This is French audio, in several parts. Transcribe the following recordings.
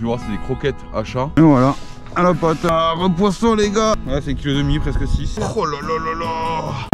Tu vois, c'est des croquettes à chat. Et voilà, à la pâte à repoisson les gars. Ouais, c'est 1,5 kg, presque 6. Oh là là là là.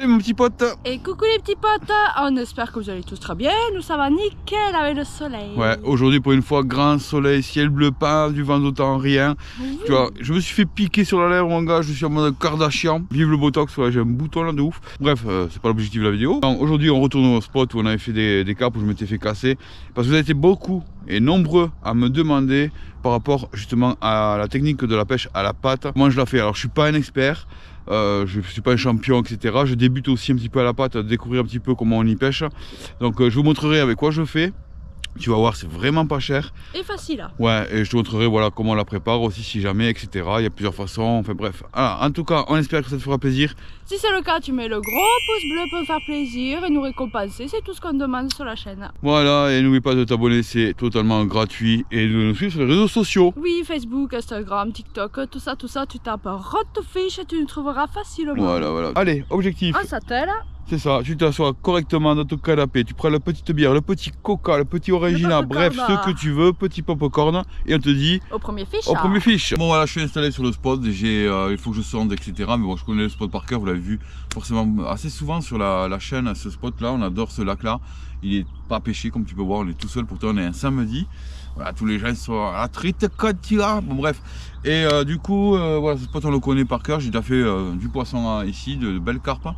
Et mon petit pote. Et coucou les petits potes, on espère que vous allez tous très bien, nous ça va nickel avec le soleil. Ouais, aujourd'hui pour une fois, grand soleil, ciel bleu, pas du vent d'autant, rien. Tu vois, je me suis fait piquer sur la lèvre mon gars, je suis en mode Kardashian. Vive le botox, ouais, j'ai un bouton là de ouf. Bref, c'est pas l'objectif de la vidéo. Aujourd'hui on retourne au spot où on avait fait des capes où je m'étais fait casser. Parce que vous avez été beaucoup et nombreux à me demander par rapport justement à la technique de la pêche à la patte. Moi je la fais, alors je suis pas un expert. Je ne suis pas un champion, etc. Je débute aussi un petit peu à la pâte, à découvrir un petit peu comment on y pêche. Donc je vous montrerai avec quoi je fais. Tu vas voir, c'est vraiment pas cher. Et facile. Hein. Ouais, et je te montrerai voilà, comment on la prépare aussi, si jamais, etc. Il y a plusieurs façons, enfin bref. Alors, en tout cas, on espère que ça te fera plaisir. Si c'est le cas, tu mets le gros pouce bleu pour faire plaisir et nous récompenser. C'est tout ce qu'on demande sur la chaîne. Voilà, et n'oublie pas de t'abonner, c'est totalement gratuit. Et de nous suivre sur les réseaux sociaux. Oui, Facebook, Instagram, TikTok, tout ça, tu tapes Rotofish et tu nous trouveras facilement. Voilà, voilà. Allez, objectif. On s'attelle. C'est ça, tu t'assois correctement dans ton canapé, tu prends la petite bière, le petit coca, le petit orangina, bref, ce que tu veux, petit popcorn, et on te dit... Au premier fiche. Au premier fiche. Bon voilà, je suis installé sur le spot, il faut que je sonde, etc. Mais bon, je connais le spot par cœur, vous l'avez vu forcément assez souvent sur la chaîne, ce spot là, on adore ce lac là. Il est pas pêché comme tu peux voir, on est tout seul, pourtant on est un samedi. Voilà, tous les gens sont à la trite quand tu as. Bon bref, et du coup, voilà, ce spot on le connaît par cœur, j'ai déjà fait du poisson ici, de belles carpes.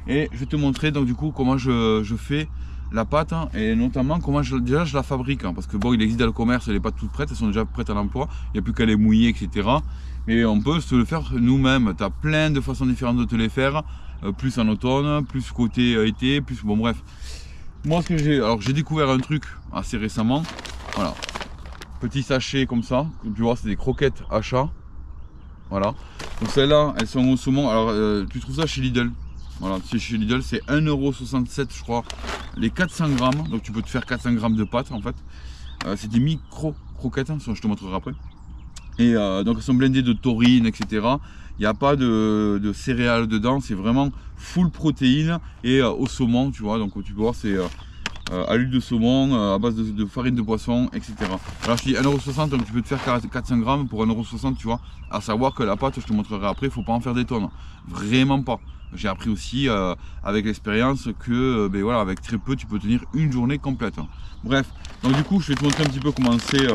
Et je vais te montrer donc du coup comment je fais la pâte hein, et notamment comment je la fabrique hein, parce que bon il existe dans le commerce les pâtes toutes prêtes, elles sont déjà prêtes à l'emploi, il n'y a plus qu'à les mouiller etc. Mais on peut se le faire nous-mêmes, tu as plein de façons différentes de te les faire, plus en automne, plus côté été, plus bon bref. Moi ce que j'ai découvert un truc assez récemment, voilà, petit sachet comme ça, tu vois c'est des croquettes à chat, voilà. Donc celles-là elles sont au saumon, alors tu trouves ça chez Lidl. Voilà, chez Lidl, c'est 1,67 € je crois, les 400 grammes. Donc tu peux te faire 400 grammes de pâte en fait. C'est des micro croquettes, hein, je te montrerai après. Et donc elles sont blindées de taurine, etc. Il n'y a pas de céréales dedans, c'est vraiment full protéines et au saumon, tu vois. Donc tu peux voir, c'est à l'huile de saumon, à base de farine de poisson, etc. Alors je dis 1,60 €, donc tu peux te faire 400 grammes pour 1,60 €, tu vois. À savoir que la pâte, je te montrerai après, il ne faut pas en faire des tonnes. Vraiment pas. J'ai appris aussi avec l'expérience que ben voilà, avec très peu tu peux tenir une journée complète. Bref, donc du coup je vais te montrer un petit peu comment c'est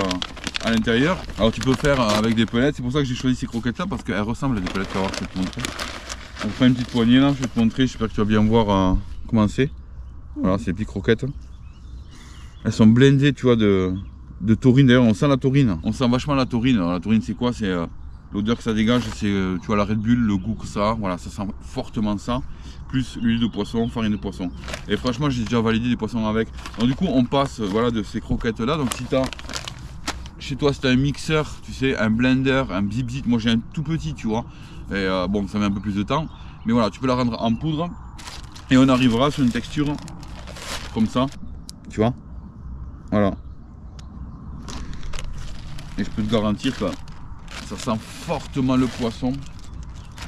à l'intérieur. Alors tu peux faire avec des pelettes, c'est pour ça que j'ai choisi ces croquettes là parce qu'elles ressemblent à des pelettes. Tu vas voir, je vais te montrer. On prend une petite poignée là, je vais te montrer, j'espère que tu vas bien voir comment c'est. Voilà, ces petites croquettes. Elles sont blindées tu vois de taurine, d'ailleurs on sent la taurine, on sent vachement la taurine. Alors, la taurine c'est quoi? C'est l'odeur que ça dégage, c'est tu vois la Red Bull, le goût que ça a, voilà, ça sent fortement ça, plus l'huile de poisson, farine de poisson. Et franchement, j'ai déjà validé des poissons avec. Donc du coup, on passe voilà de ces croquettes là. Donc si tu as chez toi, si tu as un mixeur, tu sais, un blender, un bip-zip, moi j'ai un tout petit, tu vois. Et bon, ça met un peu plus de temps, mais voilà, tu peux la rendre en poudre et on arrivera sur une texture comme ça, tu vois. Voilà. Et je peux te garantir que ça sent fortement le poisson.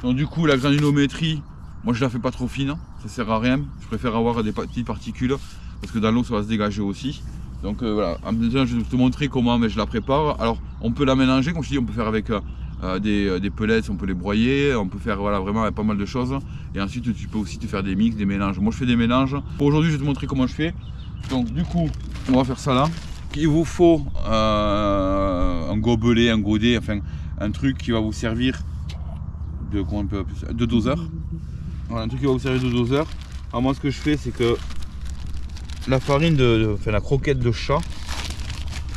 Donc du coup la granulométrie, moi je la fais pas trop fine, ça sert à rien. Je préfère avoir des petites particules parce que dans l'eau ça va se dégager aussi. Donc voilà, maintenant je vais te montrer comment mais je la prépare. Alors on peut la mélanger, comme je dis, on peut faire avec des pellets, on peut les broyer, on peut faire voilà, vraiment avec pas mal de choses. Et ensuite tu peux aussi te faire des mix, des mélanges. Moi je fais des mélanges. Pour aujourd'hui je vais te montrer comment je fais. Donc du coup on va faire ça là. Il vous faut un gobelet, un godet, enfin un truc qui va vous servir de doseur. Voilà, un truc qui va vous servir de doseur. Alors moi ce que je fais c'est que la farine enfin la croquette de chat,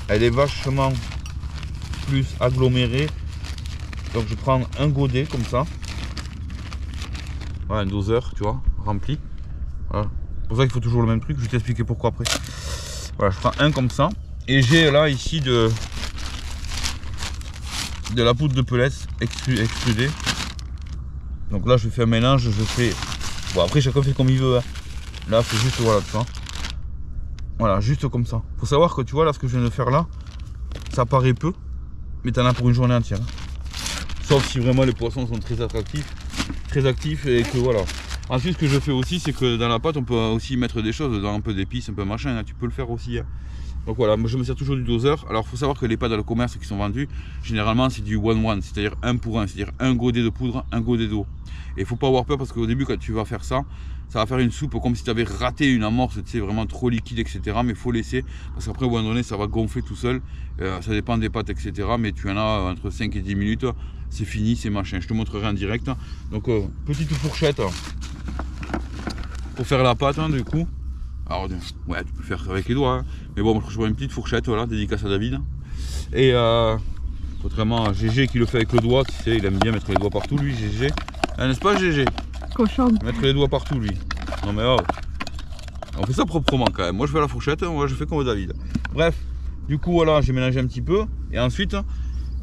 elle est vachement plus agglomérée. Donc je prends un godet comme ça. Voilà, un doseur, tu vois, rempli. Voilà. C'est pour ça qu'il faut toujours le même truc, je vais t'expliquer pourquoi après. Voilà, je prends un comme ça. Et j'ai là ici de la poudre de pellets extrudée. Donc là je fais un mélange, je fais... Bon après chacun fait comme il veut. Hein. Là c'est juste voilà tu vois. Voilà, juste comme ça. Faut savoir que tu vois là ce que je viens de faire là, ça paraît peu, mais t'en as pour une journée entière. Sauf si vraiment les poissons sont très actifs et que voilà. Ensuite ce que je fais aussi c'est que dans la pâte on peut aussi mettre des choses dedans, un peu d'épices, un peu machin, hein, tu peux le faire aussi. Hein. Donc voilà, moi je me sers toujours du doseur. Alors il faut savoir que les pâtes dans le commerce qui sont vendues, généralement c'est du 1-1, c'est-à-dire 1 pour 1, c'est-à-dire un godet de poudre, un godet d'eau. Et il faut pas avoir peur parce qu'au début quand tu vas faire ça, ça va faire une soupe comme si tu avais raté une amorce, tu sais, vraiment trop liquide, etc. Mais il faut laisser, parce qu'après au moment donné ça va gonfler tout seul, ça dépend des pâtes, etc. Mais tu en as entre 5 et 10 minutes, c'est fini, c'est machin. Je te montrerai en direct. Donc petite fourchette pour faire la pâte hein, du coup. Alors ouais, tu peux faire avec les doigts, hein. Mais bon, moi je prends une petite fourchette, voilà, dédicace à David. Et contrairement à GG qui le fait avec le doigt, tu sais, il aime bien mettre les doigts partout lui, GG. Ah, n'est-ce pas GG? Cochon. Mettre les doigts partout lui. Non mais oh, on fait ça proprement quand même. Moi je fais la fourchette, moi je fais comme David. Bref, du coup voilà, j'ai mélangé un petit peu. Et ensuite,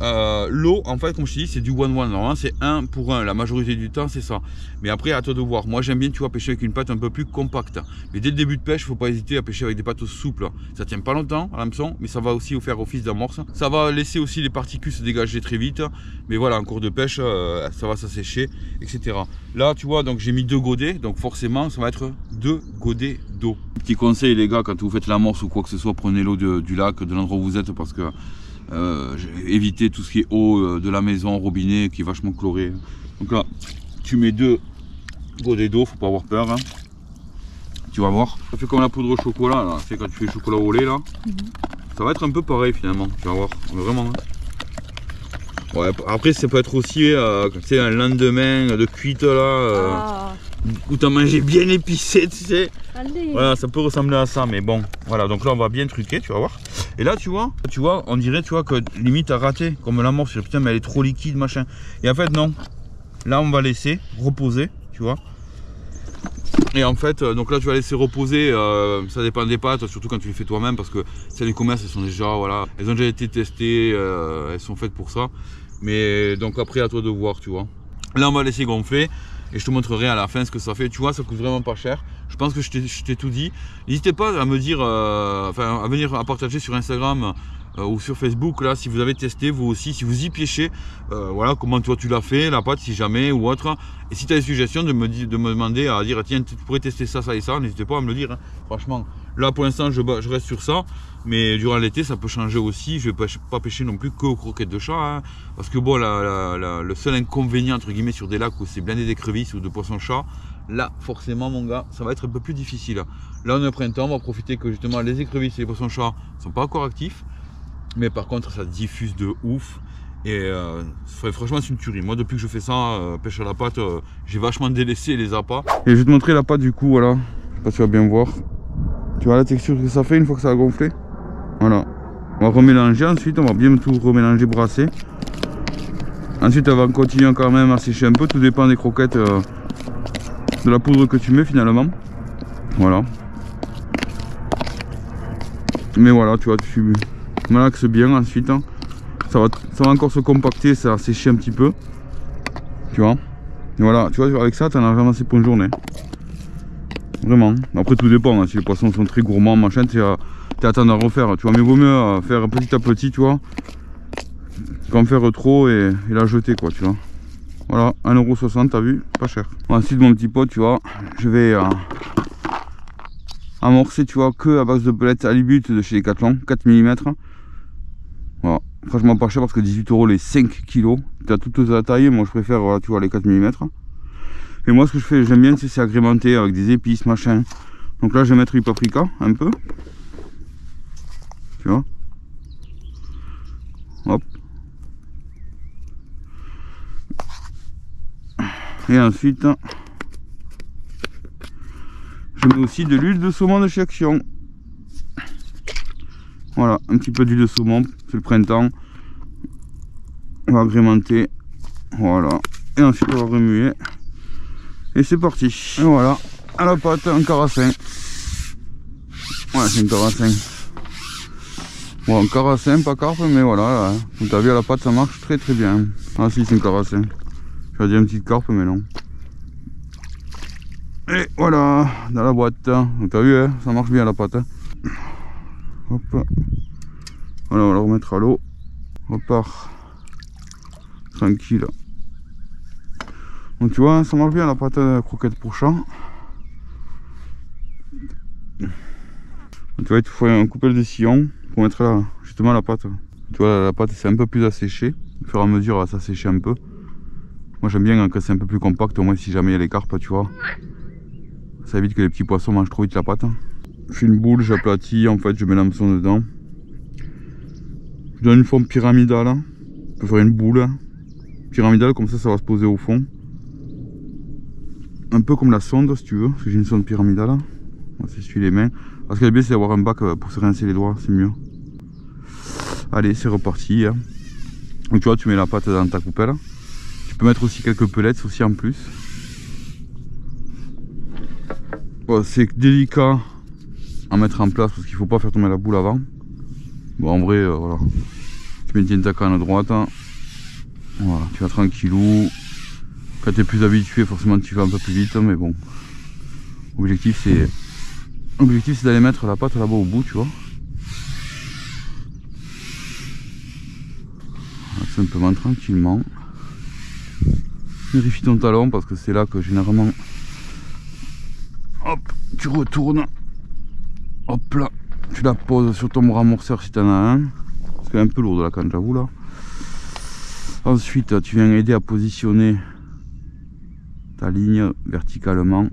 l'eau, en fait, comme je te dis, c'est du 1-1. Normalement, c'est 1 pour 1. La majorité du temps, c'est ça. Mais après, à toi de voir. Moi, j'aime bien, tu vois, pêcher avec une pâte un peu plus compacte. Mais dès le début de pêche, il ne faut pas hésiter à pêcher avec des pâtes souples. Ça tient pas longtemps à l'hameçon, mais ça va aussi faire office d'amorce. Ça va laisser aussi les particules se dégager très vite. Mais voilà, en cours de pêche, ça va s'assécher, etc. Là, tu vois, donc j'ai mis 2 godets. Donc forcément, ça va être 2 godets d'eau. Petit conseil, les gars, quand vous faites l'amorce ou quoi que ce soit, prenez l'eau du lac, de l'endroit où vous êtes, parce que éviter tout ce qui est eau de la maison, robinet qui est vachement chloré. Donc là tu mets 2 godets d'eau, faut pas avoir peur hein. Tu vas voir, ça fait comme la poudre au chocolat là, c'est quand tu fais le chocolat au lait là. Ça va être un peu pareil finalement, tu vas voir, mais vraiment hein. Ouais, après ça peut être aussi tu sais, un lendemain de cuite là où tu as mangé bien épicé, tu sais. Allez. Voilà, ça peut ressembler à ça, mais bon, voilà, donc là on va bien truquer, tu vas voir. Et là tu vois, on dirait, tu vois, que limite à rater, comme l'amorce, putain, mais elle est trop liquide, machin. Et en fait, non. Là, on va laisser reposer, tu vois. Et en fait, donc là, tu vas laisser reposer, ça dépend des pâtes, surtout quand tu les fais toi-même, parce que celles du commerce, elles sont déjà, voilà, elles ont déjà été testées, elles sont faites pour ça. Mais donc après, à toi de voir, tu vois. Là, on va laisser gonfler. Et je te montrerai à la fin ce que ça fait. Tu vois, ça coûte vraiment pas cher. Je pense que je t'ai tout dit. N'hésitez pas à me dire, enfin à venir à partager sur Instagram ou sur Facebook là si vous avez testé vous aussi, si vous y pêchez, voilà comment toi tu l'as fait, la pâte si jamais ou autre. Et si tu as des suggestions de me demander à dire tiens tu pourrais tester ça, ça et ça, n'hésitez pas à me le dire. Hein. Franchement, là pour l'instant je reste sur ça. Mais durant l'été ça peut changer aussi, je vais pas pêcher non plus qu'aux croquettes de chat hein, parce que bon le seul inconvénient entre guillemets sur des lacs où c'est blindé d'écrevisses ou de poissons-chat, là forcément mon gars ça va être un peu plus difficile. Là on est au printemps, on va profiter que justement les écrevisses et les poissons-chats sont pas encore actifs, mais par contre ça diffuse de ouf et franchement c'est une tuerie. Moi depuis que je fais ça, pêche à la pâte, j'ai vachement délaissé les appâts. Et je vais te montrer la pâte du coup, voilà, je sais pas si tu vas bien voir. Tu vois la texture que ça fait une fois que ça a gonflé. Voilà, on va remélanger ensuite, on va bien tout remélanger, brasser. Ensuite on va continuer quand même à sécher un peu, tout dépend des croquettes, de la poudre que tu mets finalement. Voilà. Mais voilà, tu vois, tu malaxes bien ensuite. Hein. Ça va encore se compacter, ça va sécher un petit peu. Tu vois. Et voilà, tu vois, avec ça, tu en as vraiment assez pour une journée. Vraiment. Après tout dépend, hein. Si les poissons sont très gourmands, machin, tu à t'en à refaire, tu vois, mais vaut mieux faire petit à petit, tu vois, qu'en faire trop et la jeter, quoi, tu vois. Voilà, 1,60 €, t'as vu, pas cher. Ensuite, mon petit pote, tu vois, je vais amorcer, tu vois, que à base de pellets Halibut de chez Decathlon, 4 mm. Voilà, franchement pas cher parce que 18 € les 5 kg. Tu as toute la taille, moi je préfère, voilà, tu vois, les 4 mm. Et moi, ce que je fais, j'aime bien, c'est agrémenter avec des épices, machin. Donc là, je vais mettre du paprika, un peu. Tu vois, hop, et ensuite je mets aussi de l'huile de saumon de chez Action. Voilà, un petit peu d'huile de saumon, c'est le printemps. On va agrémenter, voilà, et ensuite on va remuer et c'est parti. Et voilà, à la pâte, un carassin. Ouais, c'est un carassin. Bon, un carassin, pas carpe, mais voilà, vous avez vu à la pâte, ça marche très très bien. Ah si, c'est un carassin. J'aurais dit une petite carpe, mais non. Et voilà, dans la boîte. Donc t'as vu, hein, ça marche bien la pâte. Hein. Hop. Voilà, on va la remettre à l'eau. On repart. Tranquille. Donc tu vois, ça marche bien la pâte croquette pour chat. Donc, tu vois, il te faut un coupelle de sillon pour mettre là, justement la pâte. Tu vois, la pâte c'est un peu plus asséchée. Au fur et à mesure, elle va s'assécher un peu. Moi j'aime bien quand c'est un peu plus compact, au moins si jamais il y a les carpes, tu vois. Ça évite que les petits poissons mangent trop vite la pâte. Je fais une boule, j'aplatis, en fait je mets l'hameçon dedans. Je donne une forme pyramidale. Je peux faire une boule pyramidale, comme ça ça va se poser au fond. Un peu comme la sonde si tu veux, parce que j'ai une sonde pyramidale. On va s'essuyer les mains. Parce que le bien c'est d'avoir un bac pour se rincer les doigts, c'est mieux. Allez, c'est reparti. Donc tu vois, tu mets la pâte dans ta coupelle. Tu peux mettre aussi quelques pellets aussi en plus. Bon, c'est délicat à mettre en place parce qu'il faut pas faire tomber la boule avant. Bon, en vrai, voilà. Tu maintiens ta canne à droite. Voilà, tu vas tranquillou. Quand tu es plus habitué, forcément tu vas un peu plus vite, mais bon. L'objectif c'est d'aller mettre la pâte là-bas au bout, tu vois. Simplement, tranquillement. Vérifie ton talon parce que c'est là que généralement, hop, tu retournes, hop là, tu la poses sur ton bras amorceur si tu en as un, parce qu'elle est un peu lourde la canne, j'avoue là. Ensuite, tu viens aider à positionner ta ligne verticalement.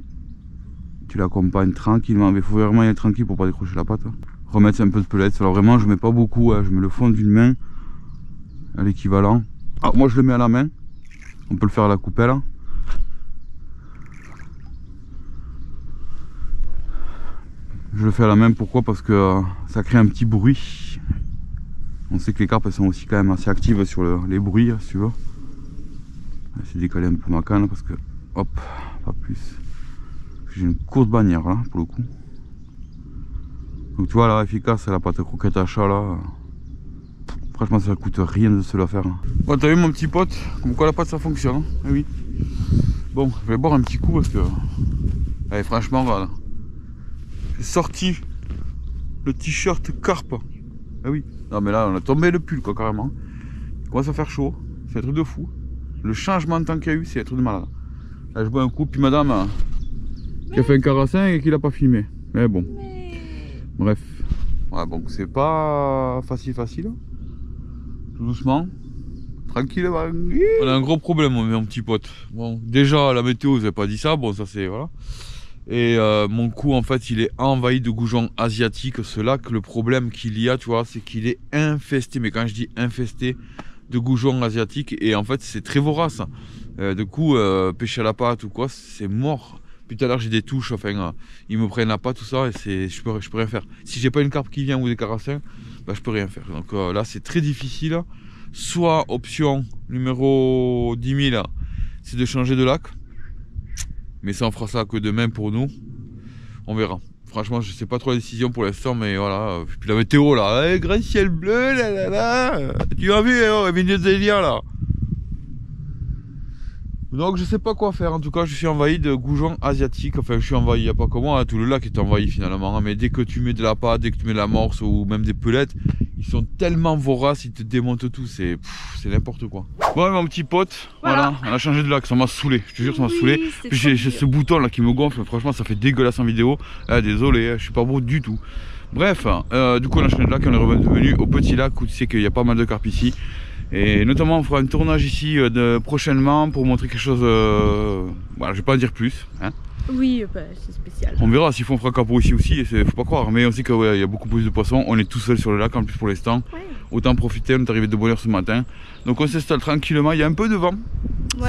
Tu l'accompagnes tranquillement, mais il faut vraiment y être tranquille pour pas décrocher la pâte. Remettre un peu de pellets. Alors vraiment, je mets pas beaucoup, hein. Je mets le fond d'une main à l'équivalent. Ah, moi je le mets à la main. On peut le faire à la coupelle. Je le fais à la main, pourquoi? Parce que ça crée un petit bruit. On sait que les carpes elles sont aussi quand même assez actives sur les bruits, si tu veux. Je vais essayer de décaler un peu ma canne parce que, hop, pas plus. J'ai une courte bannière là pour le coup. Donc tu vois, là, efficace, la pâte croquette à chat là. Franchement, ça coûte rien de se la faire. Bon, t'as vu mon petit pote, comme quoi la pâte ça fonctionne. Hein, eh oui. Bon, je vais boire un petit coup parce que. Allez, franchement, voilà. J'ai sorti le t-shirt carpe. Ah oui. Non, mais là, on a tombé le pull quoi, carrément. Il commence à faire chaud. C'est un truc de fou. Le changement de temps qu'il y a eu, c'est un truc de malade. Là, je bois un coup, puis madame qui a fait un carassin et qui l'a pas filmé. Mais bon. Bref. Ouais, bon, c'est pas facile. Tout doucement, tranquillement. On a un gros problème, mon petit pote. Bon, déjà, la météo, vous avez pas dit ça. Bon, ça c'est voilà. Et mon cou, en fait, il est envahi de goujons asiatiques. Ce lac, le problème qu'il y a, tu vois, c'est qu'il est infesté. Mais quand je dis infesté de goujons asiatiques, et en fait, c'est très vorace. Du coup, pêcher à la pâte ou quoi, c'est mort. Puis tout à l'heure, j'ai des touches. Enfin, ils me prennent la pâte, tout ça, et je peux rien faire. Si j'ai pas une carpe qui vient ou des carassins, bah, je peux rien faire. Donc là, c'est très difficile. Soit option numéro 10 000, c'est de changer de lac. Mais ça, on fera ça que demain pour nous. On verra. Franchement, je sais pas trop la décision pour l'instant, mais voilà. Puis la météo là, grand ciel bleu, là. Tu as vu, hein, Venezuela là. Donc je sais pas quoi faire, en tout cas je suis envahi de goujons asiatiques, enfin je suis envahi, il n'y a pas que moi, hein, tout le lac est envahi finalement, hein, mais dès que tu mets de la pâte, dès que tu mets de l'amorce ou même des pelettes, ils sont tellement voraces, ils te démontent tout, c'est n'importe quoi. Bon mon petit pote, voilà, on a changé de lac, ça m'a saoulé, je te jure ça m'a saoulé, puis j'ai ce bouton là qui me gonfle, franchement ça fait dégueulasse en vidéo, désolé, je suis pas beau du tout. Bref, du coup on a changé de lac et on est revenu au petit lac où tu sais qu'il y a pas mal de carpes ici. Et notamment on fera un tournage ici prochainement pour montrer quelque chose, voilà, je vais pas en dire plus hein. Oui, bah, c'est spécial. On verra s'il faut on fera capot ici aussi, faut pas croire, mais on sait qu'il y a beaucoup plus de poissons, on est tout seul sur le lac en plus pour l'instant, autant profiter, on est arrivé de bonne heure ce matin, donc on s'installe tranquillement, il y a un peu de vent,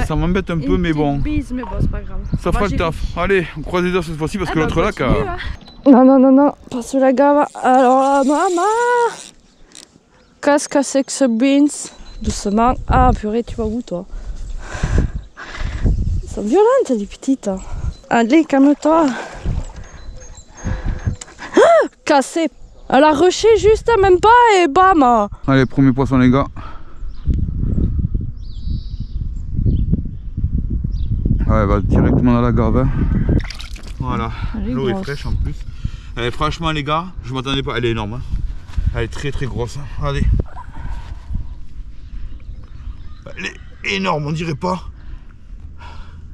ça m'embête un peu mais bon, bise, mais bon c'est pas grave. Ça fera le taf, allez on croise les doigts cette fois-ci parce que l'autre lac Non, pas sur la gave, alors maman, qu'est-ce que c'est que ce beans? Doucement. Ah purée, tu vas où toi? Ils sont violentes les petites. Hein. Allez, calme-toi. Ah, cassé. Elle a rushé juste, même pas, et bam. Allez, premier poisson les gars. Ouais, va directement dans la gave. Hein. Voilà, l'eau est fraîche en plus. Franchement les gars, je m'attendais pas, elle est énorme. Hein. Elle est très grosse. Hein. Regardez. Elle est énorme, on dirait pas.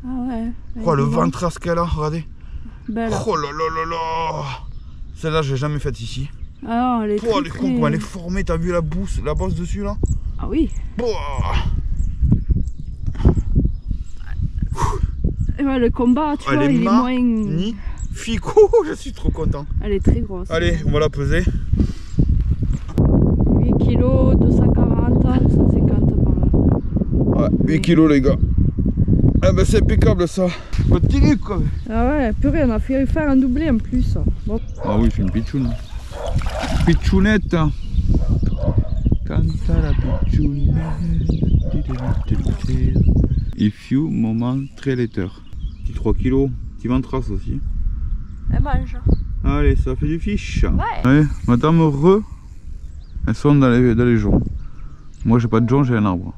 Ah ouais. Oh, le ventre qu'elle a, regardez. Belle. Oh là là là là. Celle-là, j'ai jamais faite ici. Ah non, elle est oh, elle est formée, t'as vu la bosse dessus là? Ah oui. Oh. Et ouais, le combat, tu vois, il est moins... magnifique. Je suis trop content. Elle est très grosse. Allez, on va la peser. 8 kg, 240, 250 par là. Ouais, 8 kg les gars. Ah ben c'est impeccable ça. Continue quoi. Ah ouais, purée, on a fait faire un doublé en plus. Bon. Ah oui, c'est une pitchoune. Pitchounette. Quand t'as la pitchounette. If you moment très later. Petit 3 kg, petit ventrasse aussi. Elle mange. Allez, ça fait du fiche. Ouais. Allez, madame Re. Elles sont dans les joncs. Moi j'ai pas de jonc, j'ai un arbre.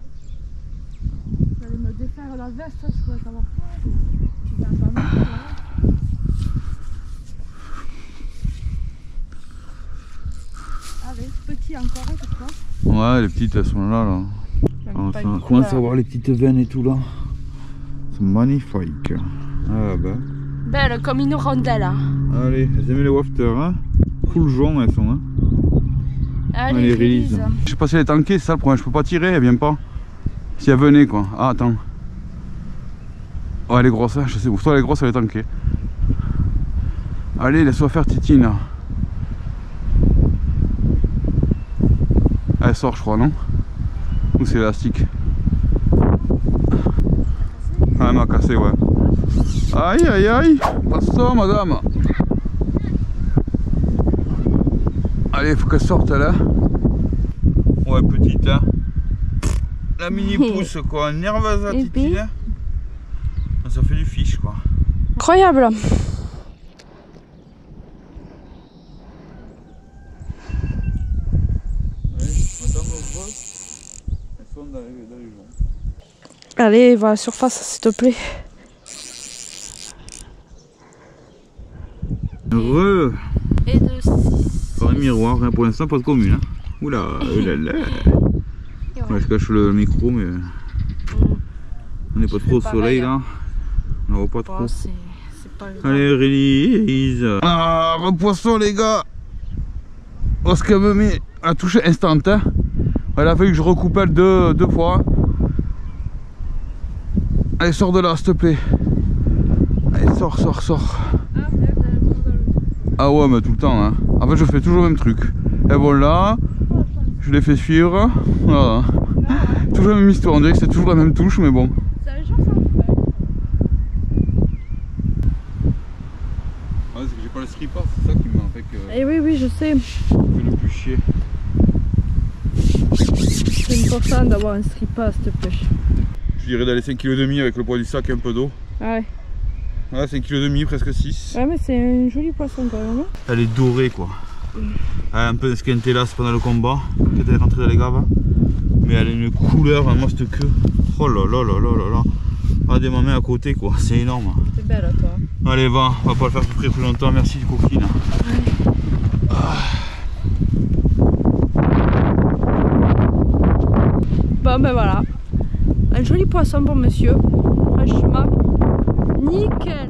J'allais me défaire la veste, je pourrais savoir. Tu viens pas mal, là. Allez, petit encore, c'est quoi? Ouais, les petites elles sont là. On commence à voir les petites veines et tout là. C'est magnifique. Ah bah. Belle comme une rondelle. Allez, elles aiment les wafters, hein. Full jonc elles sont, hein. Allez, release. Je sais pas si elle est tankée, c'est ça le problème, je peux pas tirer, elle vient pas. Si elle venait quoi. Ah attends. Oh elle est grosse, hein. Je sais, soit elle est grosse, elle est tankée. Allez, laisse-moi faire Titine là. Elle sort je crois, non? Ou c'est élastique? Ah elle m'a cassé, ouais. Aïe aïe aïe. Pas ça madame. Allez, faut qu'elle sorte là. Ouais, petite hein. La mini pousse quoi, nerveuse à Titi hein. Ça fait du fiche quoi. Incroyable. Allez, va à la surface s'il te plaît. Heureux. Et de 6. Par un miroir, hein, pour l'instant pas de commune. Hein. Oula, oulala. Ouais, je cache le micro mais on n'est pas trop au soleil là. On n'en voit pas trop. C'est pas grave. Allez, release. Ah, repoisson les gars. Oh, ce qu'elle me met à toucher instant. Hein. Elle a fallu que je recoupe elle deux fois. Allez, sors de là, s'il te plaît. Allez, sors. Ah ouais, mais tout le temps. Hein. En fait, je fais toujours le même truc. Elles vont là, je les fais suivre. Voilà. Toujours la même histoire. On dirait que c'est toujours la même touche, mais bon. C'est un jour ça me fait. Ah, c'est que j'ai pas le stripper, c'est ça qui m'a fait que. Eh oui, je sais. fait le plus chier. C'est important d'avoir un stripper, s'il te plaît. Je dirais d'aller 5,5 kg avec le poids du sac et un peu d'eau. Ouais. Ouais, 5,5 kg, presque 6. Ouais, mais c'est un joli poisson quand même. Elle est dorée quoi. Elle a un peu d'esquintélas pendant le combat, quand elle est rentrée dans les gaves. Mais elle a une couleur, moi cette queue. Oh là là là là là là. Regardez ma main à côté quoi, c'est énorme. C'est belle toi. Allez va, on va pas le faire souffrir plus longtemps, merci coquine. Ouais. Bon ben voilà. Un joli poisson pour monsieur. Franchement, nickel.